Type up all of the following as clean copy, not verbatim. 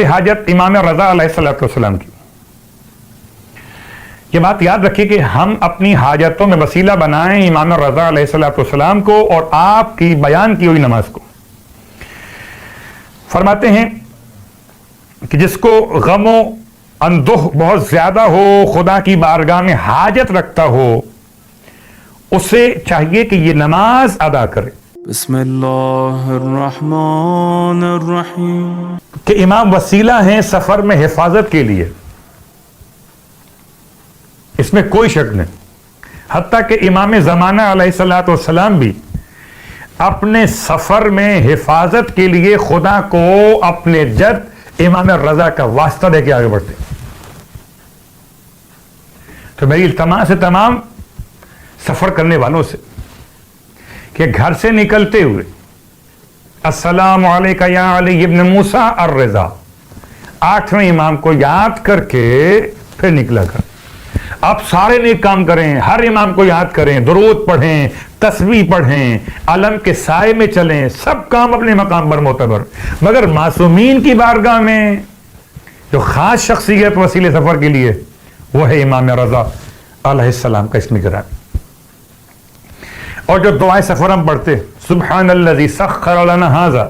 حاجت امام رضا علیہ السلام کی. یہ بات یاد رکھیے کہ ہم اپنی حاجتوں میں وسیلہ بنائیں امام رضا علیہ السلام کو اور آپ کی بیان کی ہوئی نماز کو. فرماتے ہیں کہ جس کو غم و اندوہ بہت زیادہ ہو، خدا کی بارگاہ میں حاجت رکھتا ہو، اسے چاہیے کہ یہ نماز ادا کرے. بسم اللہ الرحمن الرحیم. کہ امام وسیلہ ہیں سفر میں حفاظت کے لیے، اس میں کوئی شک نہیں. حتیٰ کہ امام زمانہ علیہ السلام بھی اپنے سفر میں حفاظت کے لیے خدا کو اپنے جد امام رضا کا واسطہ دے کے آگے بڑھتے. تو میری التماس ہے تمام سفر کرنے والوں سے کہ گھر سے نکلتے ہوئے السلام علیکہ یا علی ابن موسیٰ الرضا 8ویں امام کو یاد کر کے پھر نکلا کر. آپ سارے نیک کام کریں، ہر امام کو یاد کریں، درود پڑھیں، تسبیح پڑھیں، علم کے سائے میں چلیں، سب کام اپنے مقام پر معتبر. مگر معصومین کی بارگاہ میں جو خاص شخصیت وسیلے سفر کے لیے وہ ہے امام رضا علیہ السلام کا اسم گرامی. اور جو دعائیں سفر ہم پڑھتے سبحان الذی سخر لنا ھذا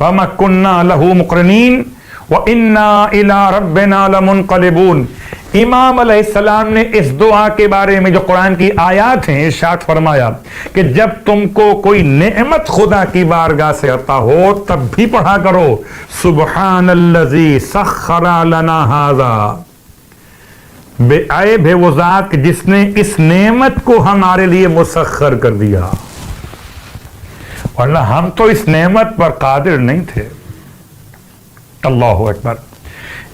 وما كنا له مقرنین وَإِنَّا إِلَىٰ رَبِّنَا لَمُنْقَلِبُونَ. امام علیہ السلام نے اس دعا کے بارے میں جو قرآن کی آیات ہیں ارشاد فرمایا کہ جب تم کو کوئی نعمت خدا کی بارگاہ سے عطا ہو تب بھی پڑھا کرو سبحان الذی سخر لنا ھذا. بے عیب ہے وہ ذات جس نے اس نعمت کو ہمارے لیے مسخر کر دیا، ورنہ ہم تو اس نعمت پر قادر نہیں تھے. اللہ اکبر.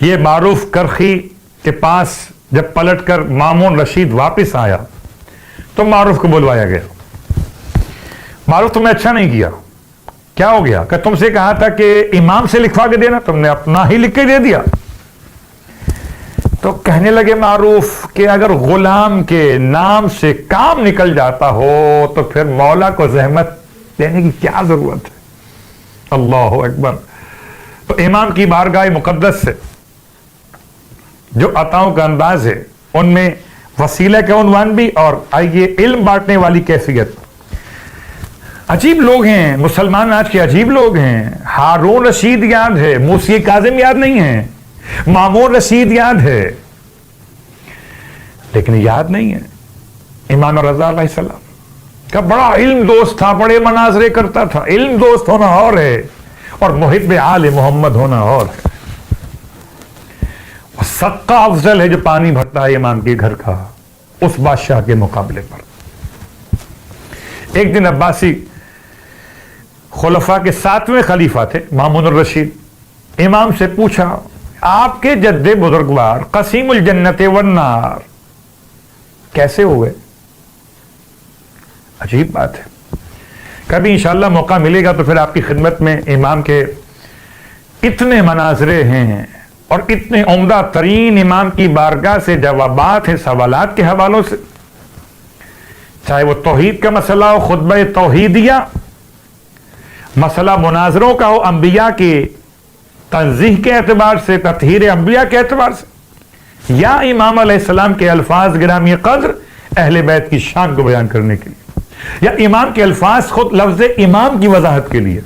یہ معروف کرخی کے پاس جب پلٹ کر مامون رشید واپس آیا تو معروف کو بلوایا گیا. معروف تم نے اچھا نہیں کیا. کیا ہو گیا؟ کہ تم سے کہا تھا کہ امام سے لکھوا کے دینا، تم نے اپنا ہی لکھ کے دے دیا. تو کہنے لگے معروف کہ اگر غلام کے نام سے کام نکل جاتا ہو تو پھر مولا کو زحمت دینے کی کیا ضرورت ہے. اللہ اکبر. تو امام کی بارگاہ مقدس سے جو عطاؤں کا انداز ہے ان میں وسیلہ کا عنوان بھی اور آئیے علم بانٹنے والی کیفیت. عجیب لوگ ہیں مسلمان آج کے، عجیب لوگ ہیں. ہارون رشید یاد ہے، موسی کاظم یاد نہیں ہے، مامون رشید یاد ہے لیکن یاد نہیں ہے امام رضا علیہ السلام کا. بڑا علم دوست تھا، بڑے مناظرے کرتا تھا. علم دوست ہونا اور ہے اور محب آل محمد ہونا اور ہے. صدقہ افضل ہے جو پانی بھرتا ہے امام کے گھر کا اس بادشاہ کے مقابلے پر. ایک دن عباسی خلفاء کے 7ویں خلیفہ تھے مامون الرشید. امام سے پوچھا آپ کے جد بزرگوار قسیم الجنت والنار کیسے ہوئے؟ عجیب بات ہے. کبھی انشاءاللہ موقع ملے گا تو پھر آپ کی خدمت میں امام کے اتنے مناظرے ہیں اور اتنے عمدہ ترین امام کی بارگاہ سے جوابات ہیں سوالات کے حوالوں سے، چاہے وہ توحید کا مسئلہ ہو، خطبہ توحیدیہ، مسئلہ مناظروں کا ہو، انبیاء کی تنزیہ کے اعتبار سے، تطہیر انبیاء کے اعتبار سے، یا امام علیہ السلام کے الفاظ گرامی قدر اہل بیت کی شان کو بیان کرنے کے لیے، یا امام کے الفاظ خود لفظ امام کی وضاحت کے لیے.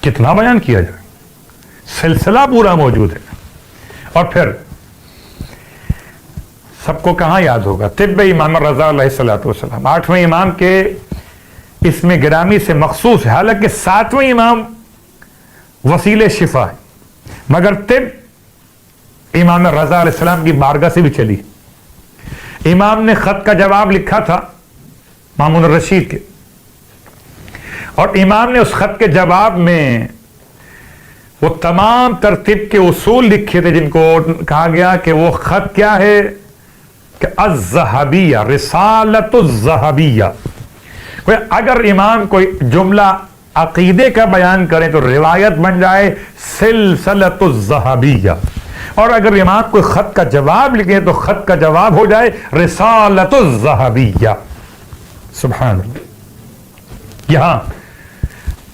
کتنا بیان کیا جائے، سلسلہ پورا موجود ہے. اور پھر سب کو کہاں یاد ہوگا طب امام رضا علیہ السلام 8ویں امام کے اسم گرامی سے مخصوص ہے. حالانکہ 7ویں امام وسیلہ شفا ہے مگر طب امام رضا علیہ السلام کی بارگاہ سے بھی چلی. امام نے خط کا جواب لکھا تھا مامون الرشید کے، اور امام نے اس خط کے جواب میں وہ تمام ترتیب کے اصول لکھے تھے جن کو کہا گیا کہ وہ خط کیا ہے کہ الذہبیہ، رسالۃ الذہبیہ. اگر امام کوئی جملہ عقیدے کا بیان کریں تو روایت بن جائے سلسلۃ الذہبیہ، اور اگر امام کوئی خط کا جواب لکھیں تو خط کا جواب ہو جائے رسالۃ الذہبیہ. سبحان اللہ. یہاں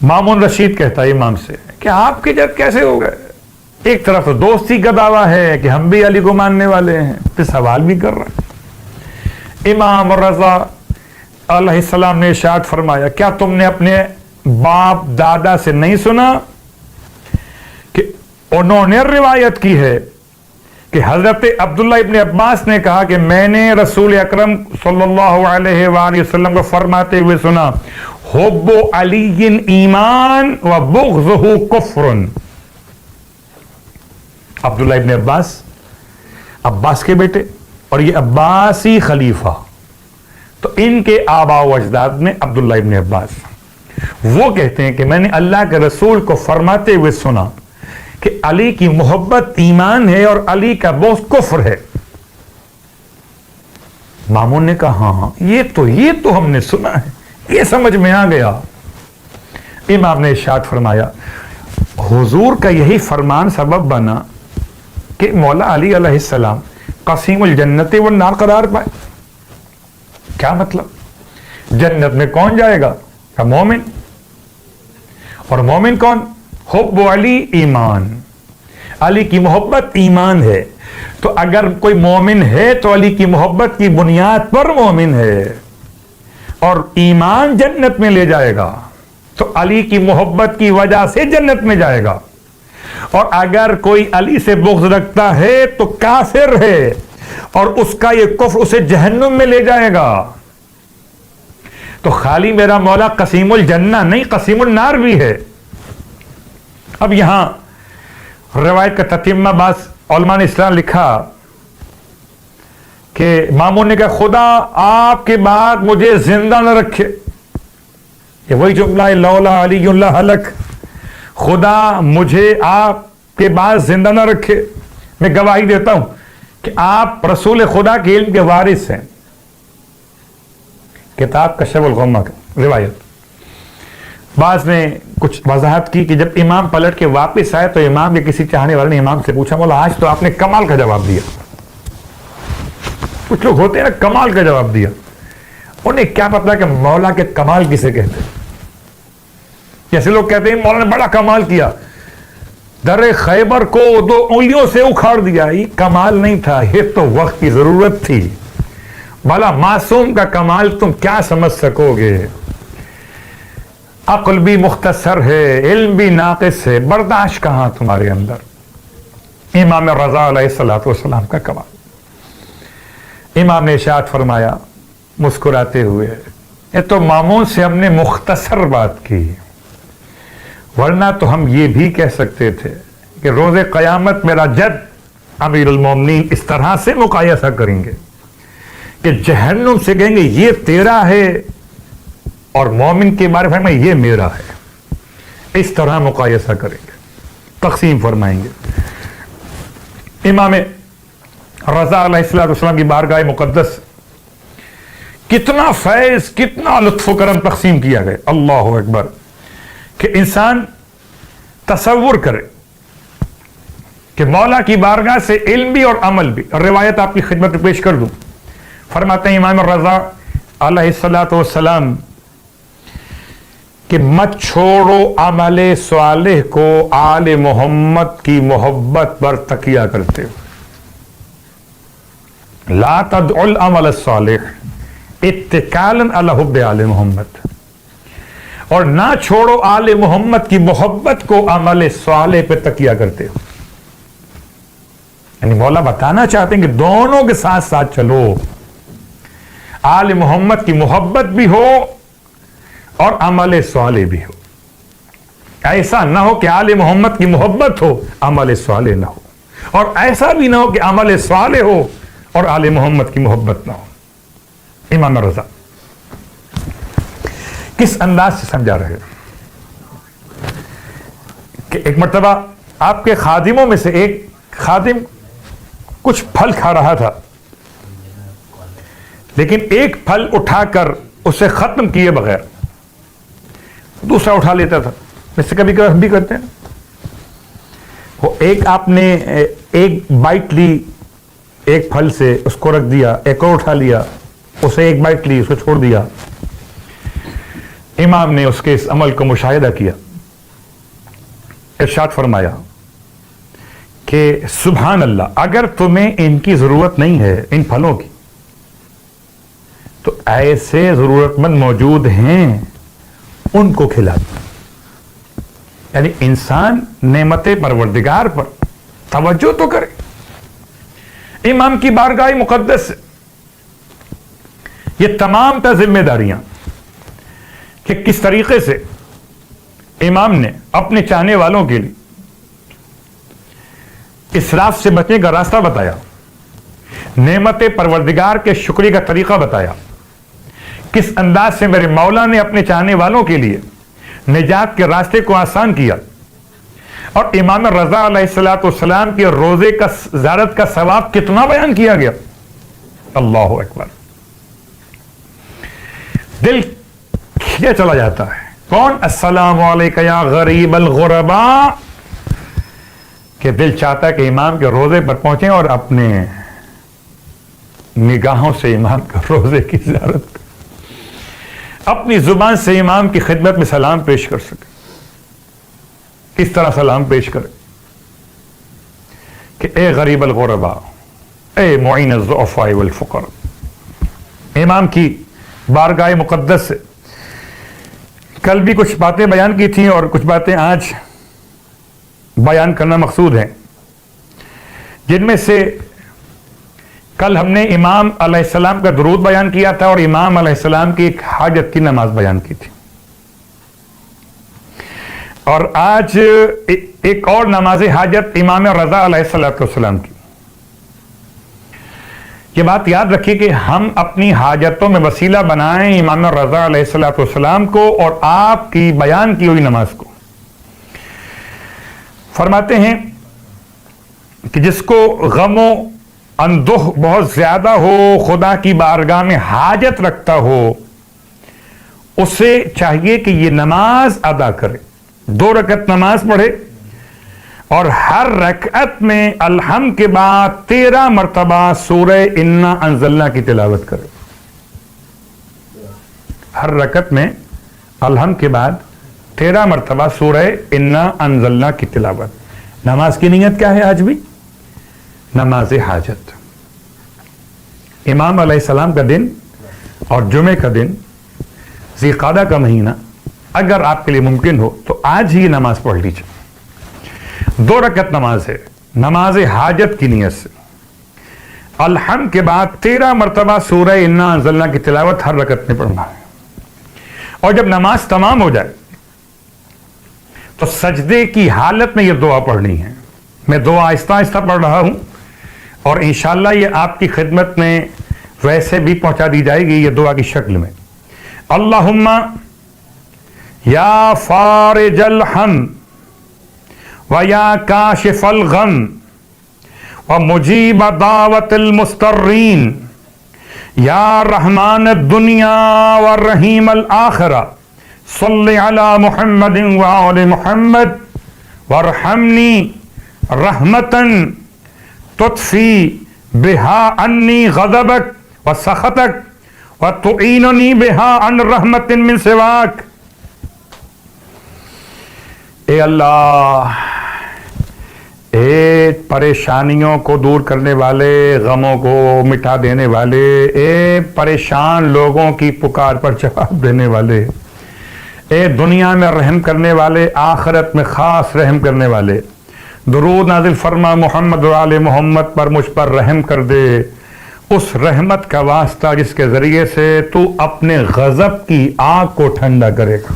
مامون رشید کہتا ہے امام سے کہ آپ کے جب کیسے ہو گئے؟ ایک طرف تو دوستی کا دعویٰ ہے کہ ہم بھی علی کو ماننے والے ہیں، پھر سوال بھی کر رہے ہیں۔ امام رضا علیہ السلام نے ارشاد فرمایا، کیا تم نے اپنے باپ دادا سے نہیں سنا کہ انہوں نے روایت کی ہے کہ حضرت عبداللہ ابن عباس نے کہا کہ میں نے رسول اکرم صلی اللہ علیہ وآلہ وسلم کو فرماتے ہوئے سنا، حب علی ایمان و بغضہ کفر۔ عبداللہ ابن عباس کے بیٹے، اور یہ عباسی خلیفہ، تو ان کے آباء و اجداد میں عبداللہ ابن عباس، وہ کہتے ہیں کہ میں نے اللہ کے رسول کو فرماتے ہوئے سنا کہ علی کی محبت ایمان ہے اور علی کا بغض کفر ہے۔ مامون نے کہا ہاں یہ تو ہم نے سنا ہے، یہ سمجھ میں آ گیا۔ امام نے ارشاد فرمایا، حضور کا یہی فرمان سبب بنا کہ مولا علی علیہ السلام قسیم الجنت والنار قرار پائے۔ کیا مطلب؟ جنت میں کون جائے گا؟ کہ مومن، اور مومن کون؟ حب علی ایمان، علی کی محبت ایمان ہے۔ تو اگر کوئی مومن ہے تو علی کی محبت کی بنیاد پر مومن ہے، اور ایمان جنت میں لے جائے گا، تو علی کی محبت کی وجہ سے جنت میں جائے گا۔ اور اگر کوئی علی سے بغض رکھتا ہے تو کافر ہے، اور اس کا یہ کفر اسے جہنم میں لے جائے گا۔ تو خالی میرا مولا قسیم الجنہ نہیں، قسیم النار بھی ہے۔ اب یہاں روایت کا تتمہ بعض علماء نے اسلام لکھا کہ مامون نے کہا، خدا آپ کے بعد مجھے زندہ نہ رکھے۔ یہ وہی جملہ ہے، لولا علی اللہ ہلک، خدا مجھے آپ کے بعد زندہ نہ رکھے۔ میں گواہی دیتا ہوں کہ آپ رسول خدا کے علم کے وارث ہیں۔ کتاب کشف الغمہ کا روایت۔ بعض نے کچھ وضاحت کی کہ جب امام پلٹ کے واپس آئے تو امام کے کسی چاہنے والے نے امام سے پوچھا، مولا آج تو آپ نے کمال کا جواب دیا۔ کچھ لوگ ہوتے ہیں نا کمال کا جواب دیا، انہیں کیا پتا کہ مولا کے کمال کسے کہتے ہیں۔ جیسے لوگ کہتے ہیں مولا نے بڑا کمال کیا، در خیبر کو 2 انگلیوں سے اکھاڑ دیا۔ یہ کمال نہیں تھا، یہ تو وقت کی ضرورت تھی۔ بھلا معصوم کا کمال تم کیا سمجھ سکو گے؟ عقل بھی مختصر ہے، علم بھی ناقص ہے، برداشت کہاں تمہارے اندر؟ امام رضا علیہ السلام کا کمال۔ امام نے ارشاد فرمایا مسکراتے ہوئے، یہ تو مامون سے ہم نے مختصر بات کی، ورنہ تو ہم یہ بھی کہہ سکتے تھے کہ روز قیامت میرا جد امیر المومنین اس طرح سے مقایسہ کریں گے کہ جہنم سے کہیں گے یہ تیرا ہے، اور مومن کے بارے میں یہ میرا ہے۔ اس طرح مقایسہ کریں گے، تقسیم فرمائیں گے۔ امام رضا علیہ السلام کی بارگاہ مقدس کتنا فیض، کتنا لطف و کرم تقسیم کیا گیا، اللہ اکبر، کہ انسان تصور کرے کہ مولا کی بارگاہ سے علم بھی اور عمل بھی۔ روایت آپ کی خدمت میں پیش کر دوں، فرماتے ہیں امام رضا علیہ السلام کہ مت چھوڑو عمل صالح کو آل محمد کی محبت پر تکیہ کرتے ہو۔ لا تدعوا العمل الصالح اتکالا علی حب آل محمد، اور نہ چھوڑو آل محمد کی محبت کو عمل صالح پہ تکیہ کرتے ہو۔ یعنی مولا بتانا چاہتے ہیں کہ دونوں کے ساتھ ساتھ چلو، آل محمد کی محبت بھی ہو اور عمل صالح بھی ہو۔ ایسا نہ ہو کہ آل محمد کی محبت ہو عمل صالح نہ ہو، اور ایسا بھی نہ ہو کہ عمل صالح ہو اور آل محمد کی محبت نہ ہو۔ امام رضا کس انداز سے سمجھا رہے کہ ایک مرتبہ آپ کے خادموں میں سے ایک خادم کچھ پھل کھا رہا تھا، لیکن ایک پھل اٹھا کر اسے ختم کیے بغیر دوسرا اٹھا لیتا تھا۔ جیسے کبھی کبھی ہم بھی کرتے ہیں، وہ ایک آپ نے ایک بائٹ لی ایک پھل سے، اس کو رکھ دیا، ایک اور اٹھا لیا، اسے ایک بائٹ لی، اس کو چھوڑ دیا۔ امام نے اس کے اس عمل کو مشاہدہ کیا، ارشاد فرمایا کہ سبحان اللہ، اگر تمہیں ان کی ضرورت نہیں ہے، ان پھلوں کی، تو ایسے ضرورت مند موجود ہیں ان کو کھلا دو۔ یعنی انسان نعمت پروردگار پر توجہ تو کرے۔ امام کی بارگاہ مقدس سے یہ تمام تا ذمہ داریاں کہ کس طریقے سے امام نے اپنے چاہنے والوں کے لیے اسراف سے بچنے کا راستہ بتایا، نعمت پروردگار کے شکریہ کا طریقہ بتایا، کس انداز سے میرے مولا نے اپنے چاہنے والوں کے لیے نجات کے راستے کو آسان کیا، اور امام رضا علیہ السلام کے روزے کا زیارت کا ثواب کتنا بیان کیا گیا۔ اللہ اکبر، دل کھینچا چلا جاتا ہے۔ کون؟ السلام علیکم یا غریب الغرباء، کہ دل چاہتا ہے کہ امام کے روزے پر پہنچیں اور اپنے نگاہوں سے امام کے روزے کی زیارت کریں، اپنی زبان سے امام کی خدمت میں سلام پیش کر سکیں۔ کس طرح سلام پیش کرے؟ کہ اے غریب الغرباء، اے معین الضعفاء والفقراء۔ امام کی بارگاہ مقدس سے کل بھی کچھ باتیں بیان کی تھیں اور کچھ باتیں آج بیان کرنا مقصود ہیں، جن میں سے کل ہم نے امام علیہ السلام کا درود بیان کیا تھا اور امام علیہ السلام کی ایک حاجت کی نماز بیان کی تھی، اور آج ایک اور نماز حاجت امام رضا علیہ السلام کی۔ یہ بات یاد رکھیے کہ ہم اپنی حاجتوں میں وسیلہ بنائیں امام رضا علیہ السلام کو اور آپ کی بیان کی ہوئی نماز کو۔ فرماتے ہیں کہ جس کو غم و اندوہ بہت زیادہ ہو، خدا کی بارگاہ میں حاجت رکھتا ہو، اسے چاہیے کہ یہ نماز ادا کرے، 2 رکعت نماز پڑھے اور ہر رکعت میں الحمد کے بعد 13 مرتبہ سورہ انا انزلنا کی تلاوت کرے۔ ہر رکعت میں الحمد کے بعد 13 مرتبہ سورہ انا انزلنا کی تلاوت۔ نماز کی نیت کیا ہے آج بھی؟ نماز حاجت۔ امام علیہ السلام کا دن اور جمعے کا دن، ذی قعدہ کا مہینہ، اگر آپ کے لیے ممکن ہو تو آج ہی نماز پڑھ لیجیے۔ 2 رکعت نماز ہے، نماز حاجت کی نیت سے الحمد کے بعد 13 مرتبہ سورہ انا انزلنا کی تلاوت ہر رکعت میں پڑھنا ہے۔ اور جب نماز تمام ہو جائے تو سجدے کی حالت میں یہ دعا پڑھنی ہے۔ میں دعا آہستہ آہستہ پڑھ رہا ہوں اور انشاءاللہ یہ آپ کی خدمت میں ویسے بھی پہنچا دی جائے گی، یہ دعا کی شکل میں۔ اللہم یا فارج الہم ویا کاشف الغم ومجیب دعوت المضطرین یا رحمان الدنیا والرحیم الآخرہ صلی علی محمد وآل محمد وارحمنی رحمتاً تطفی بہا انی غضبک وسخطک وتعیننی بہا عن رحمت من سواک۔ اے اللہ، اے پریشانیوں کو دور کرنے والے، غموں کو مٹا دینے والے، اے پریشان لوگوں کی پکار پر جواب دینے والے، اے دنیا میں رحم کرنے والے، آخرت میں خاص رحم کرنے والے، درود نازل فرما محمد و آل محمد پر، مجھ پر رحم کر دے، اس رحمت کا واسطہ جس کے ذریعے سے تو اپنے غضب کی آگ کو ٹھنڈا کرے گا،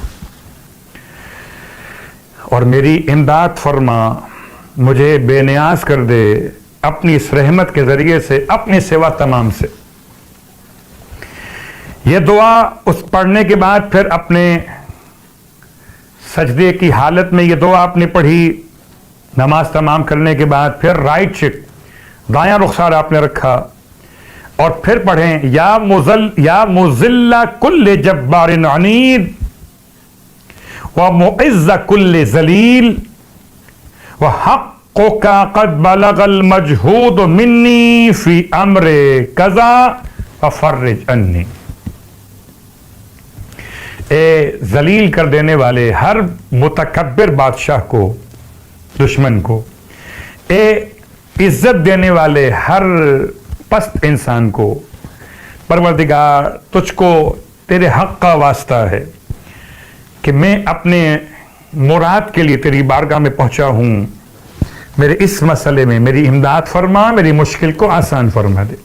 اور میری امداد فرما، مجھے بے نیاز کر دے اپنی اس رحمت کے ذریعے سے، اپنے سوا تمام سے۔ یہ دعا اس پڑھنے کے بعد پھر اپنے سجدے کی حالت میں یہ دعا آپ نے پڑھی، نماز تمام کرنے کے بعد پھر رائٹ چیک، دایاں رخسار آپ نے رکھا اور پھر پڑھیں یا مذل کل جبار عنید ومعز کل ذلیل وحقک قد بلغ المجہود منی فی امر کذا ففرج عنی۔ اے ذلیل کر دینے والے ہر متکبر بادشاہ کو دشمن کو، اے عزت دینے والے ہر پست انسان کو، پروردگار تجھ کو تیرے حق کا واسطہ ہے کہ میں اپنے مراد کے لیے تیری بارگاہ میں پہنچا ہوں، میرے اس مسئلے میں میری امداد فرما، میری مشکل کو آسان فرما دے۔